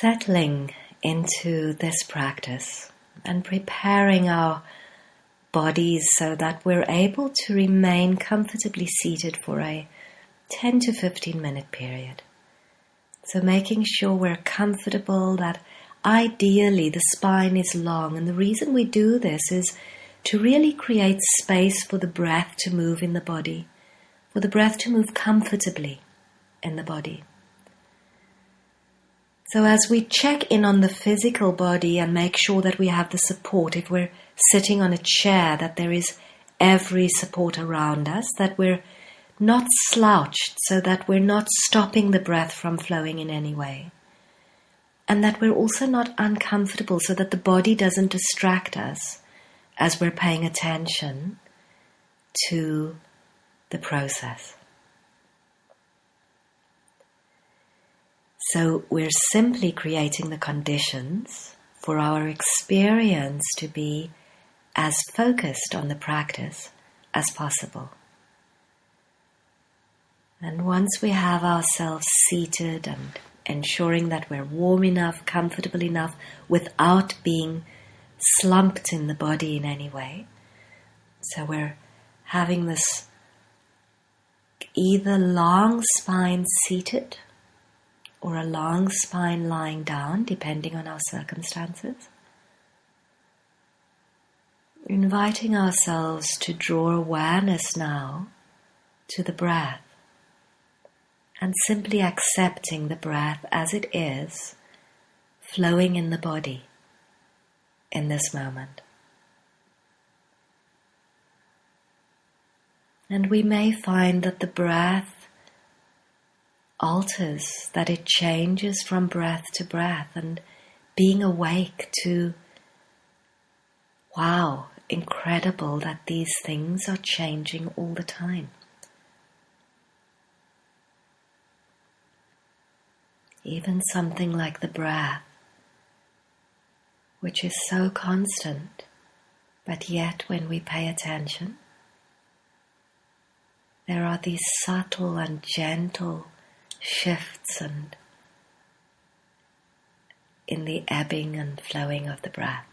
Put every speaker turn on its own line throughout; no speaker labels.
Settling into this practice and preparing our bodies so that we're able to remain comfortably seated for a 10 to 15 minute period. So making sure we're comfortable, that ideally the spine is long. And the reason we do this is to really create space for the breath to move in the body, for the breath to move comfortably in the body. So as we check in on the physical body and make sure that we have the support, if we're sitting on a chair, that there is every support around us, that we're not slouched so that we're not stopping the breath from flowing in any way. And that we're also not uncomfortable so that the body doesn't distract us as we're paying attention to the process. So we're simply creating the conditions for our experience to be as focused on the practice as possible. And once we have ourselves seated and ensuring that we're warm enough, comfortable enough, without being slumped in the body in any way. So we're having this either long spine seated or a long spine lying down, depending on our circumstances. Inviting ourselves to draw awareness now to the breath and simply accepting the breath as it is, flowing in the body in this moment. And we may find that the breath alters, that it changes from breath to breath, and being awake to, wow, incredible that these things are changing all the time. Even something like the breath, which is so constant, but yet when we pay attention, there are these subtle and gentle shifts and in the ebbing and flowing of the breath.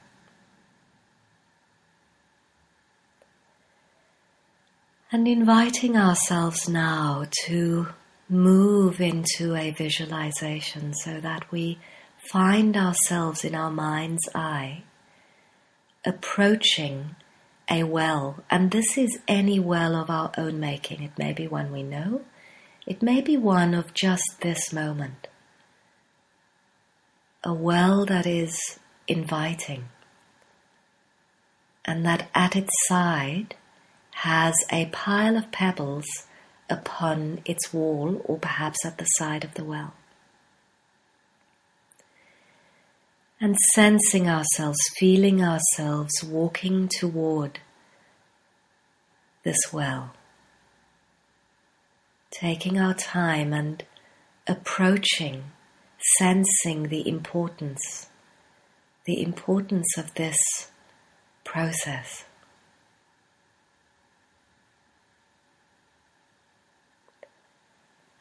And inviting ourselves now to move into a visualization so that we find ourselves in our mind's eye approaching a well, and this is any well of our own making. It may be one we know, it may be one of just this moment. A well that is inviting and that at its side has a pile of pebbles upon its wall or perhaps at the side of the well. And sensing ourselves, feeling ourselves walking toward this well. Taking our time and approaching, sensing the importance of this process.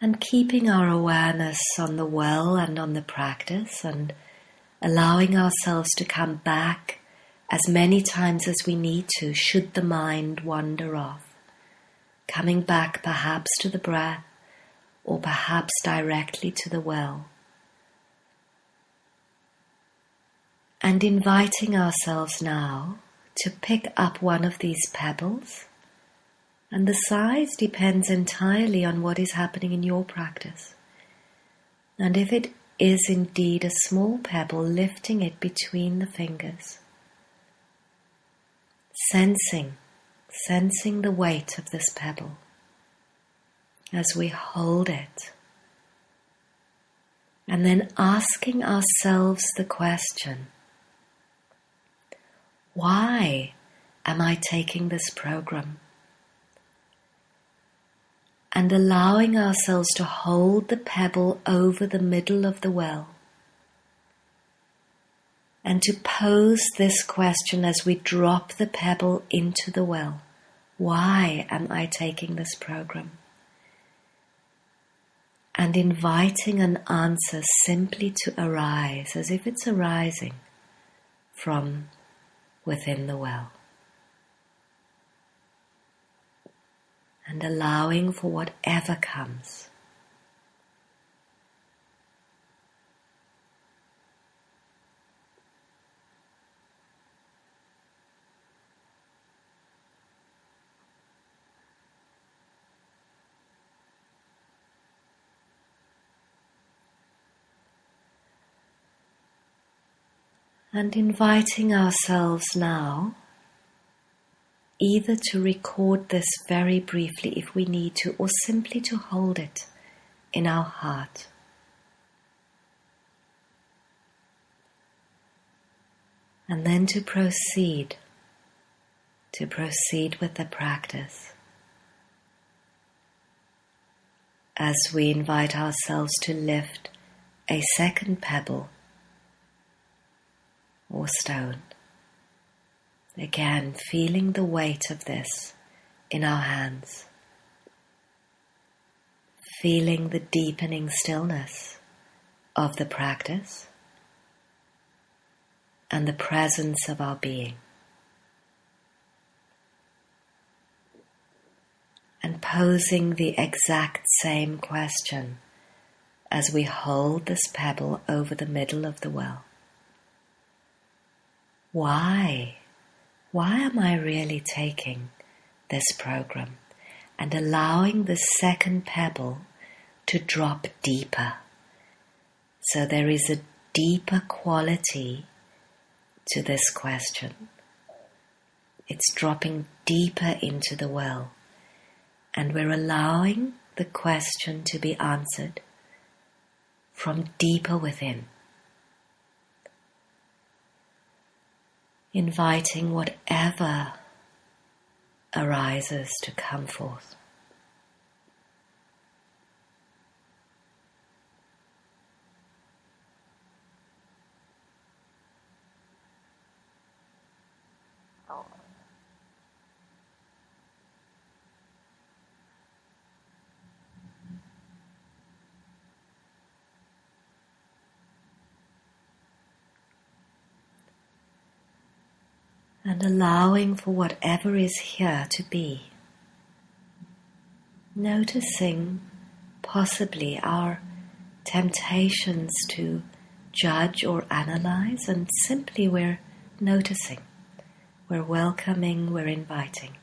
And keeping our awareness on the well and on the practice, and allowing ourselves to come back as many times as we need to, should the mind wander off. Coming back perhaps to the breath, or perhaps directly to the well. And inviting ourselves now to pick up one of these pebbles, and the size depends entirely on what is happening in your practice. And if it is indeed a small pebble, lifting it between the fingers, sensing the weight of this pebble as we hold it, and then asking ourselves the question, why am I taking this program? And allowing ourselves to hold the pebble over the middle of the well, and to pose this question as we drop the pebble into the well. Why am I taking this program? and inviting an answer simply to arise as if it's arising from within the well. And allowing for whatever comes. And inviting ourselves now either to record this very briefly if we need to, or simply to hold it in our heart. And then to proceed with the practice as we invite ourselves to lift a second pebble or stone. Again, feeling the weight of this in our hands, feeling the deepening stillness of the practice and the presence of our being. And posing the exact same question as we hold this pebble over the middle of the well. Why? Why am I really taking this program and allowing the second pebble to drop deeper? So there is a deeper quality to this question. It's dropping deeper into the well, and we're allowing the question to be answered from deeper within. Inviting whatever arises to come forth. And allowing for whatever is here to be. Noticing possibly our temptations to judge or analyze, and simply we're noticing, we're welcoming, we're inviting.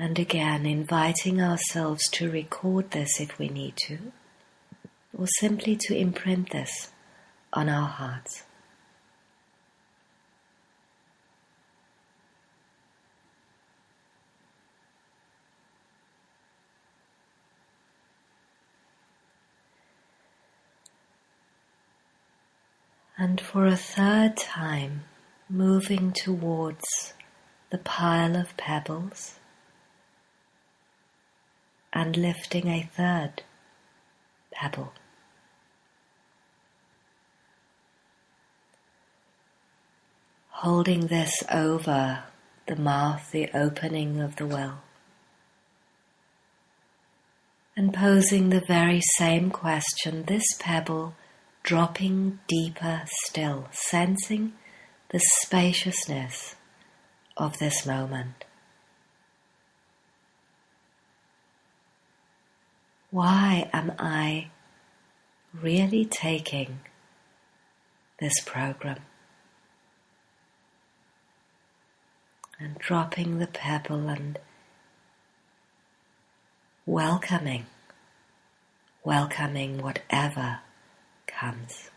And again, inviting ourselves to record this if we need to, or simply to imprint this on our hearts. And for a third time, moving towards the pile of pebbles, and lifting a third pebble. Holding this over the mouth, the opening of the well. And posing the very same question, this pebble dropping deeper still, sensing the spaciousness of this moment. Why am I really taking this program? And dropping the pebble and welcoming whatever comes.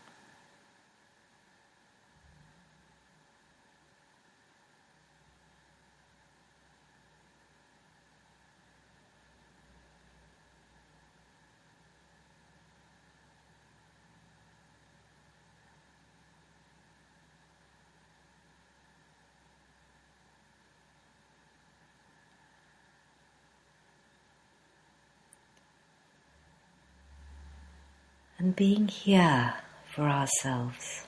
and being here for ourselves,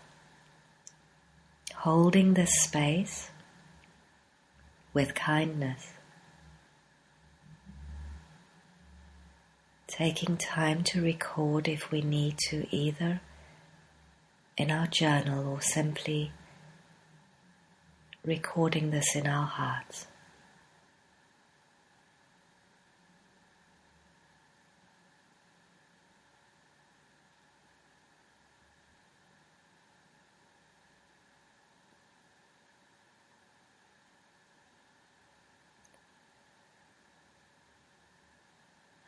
holding this space with kindness, taking time to record if we need to, either in our journal or simply recording this in our hearts.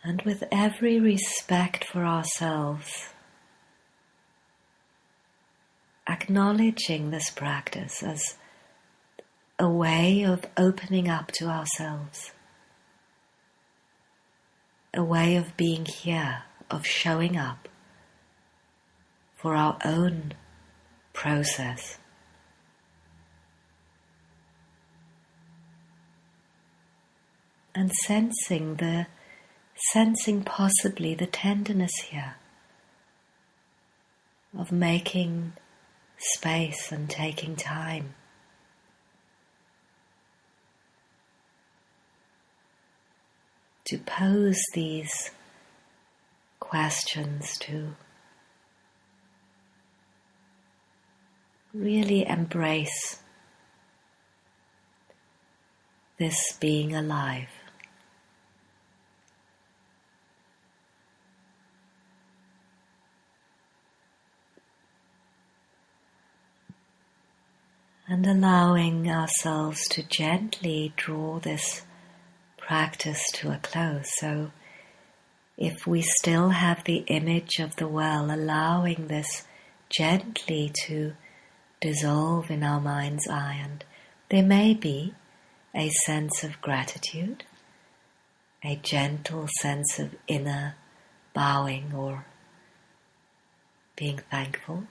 And with every respect for ourselves, acknowledging this practice as a way of opening up to ourselves, a way of being here, of showing up for our own process. And sensing possibly the tenderness here of making space and taking time to pose these questions, to really embrace this being alive. And allowing ourselves to gently draw this practice to a close. So if we still have the image of the well, allowing this gently to dissolve in our mind's eye, and there may be a sense of gratitude, a gentle sense of inner bowing or being thankful.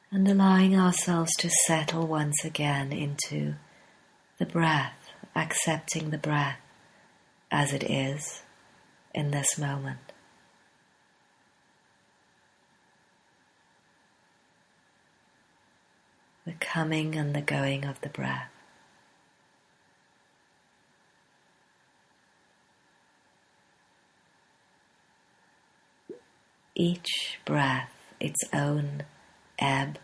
And allowing ourselves to settle once again into the breath, accepting the breath as it is in this moment. The coming and the going of the breath. Each breath its own ebb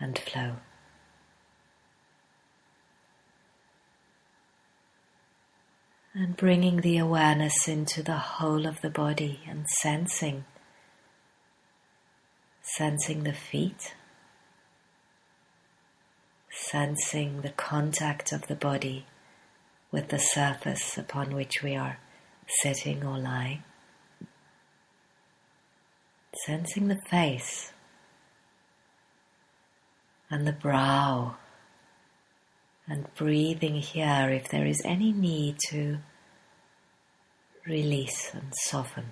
and flow. And bringing the awareness into the whole of the body and sensing the feet, sensing the contact of the body with the surface upon which we are sitting or lying, sensing the face and the brow, and breathing here if there is any need to release and soften.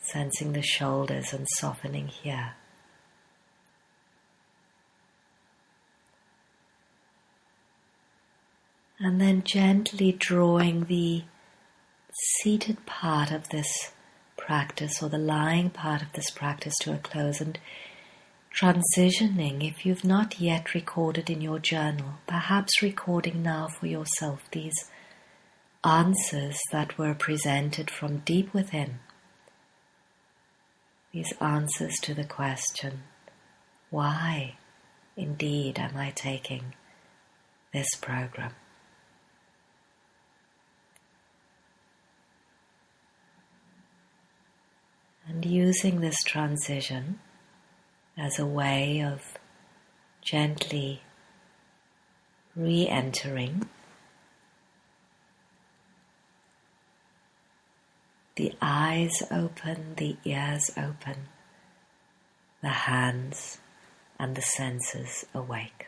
Sensing the shoulders and softening here. And then gently drawing the seated part of this practice or the lying part of this practice to a close, and transitioning, if you've not yet recorded in your journal, perhaps recording now for yourself these answers that were presented from deep within. These answers to the question, why indeed am I taking this program? And using this transition as a way of gently re-entering the eyes open, the ears open, the hands and the senses awake.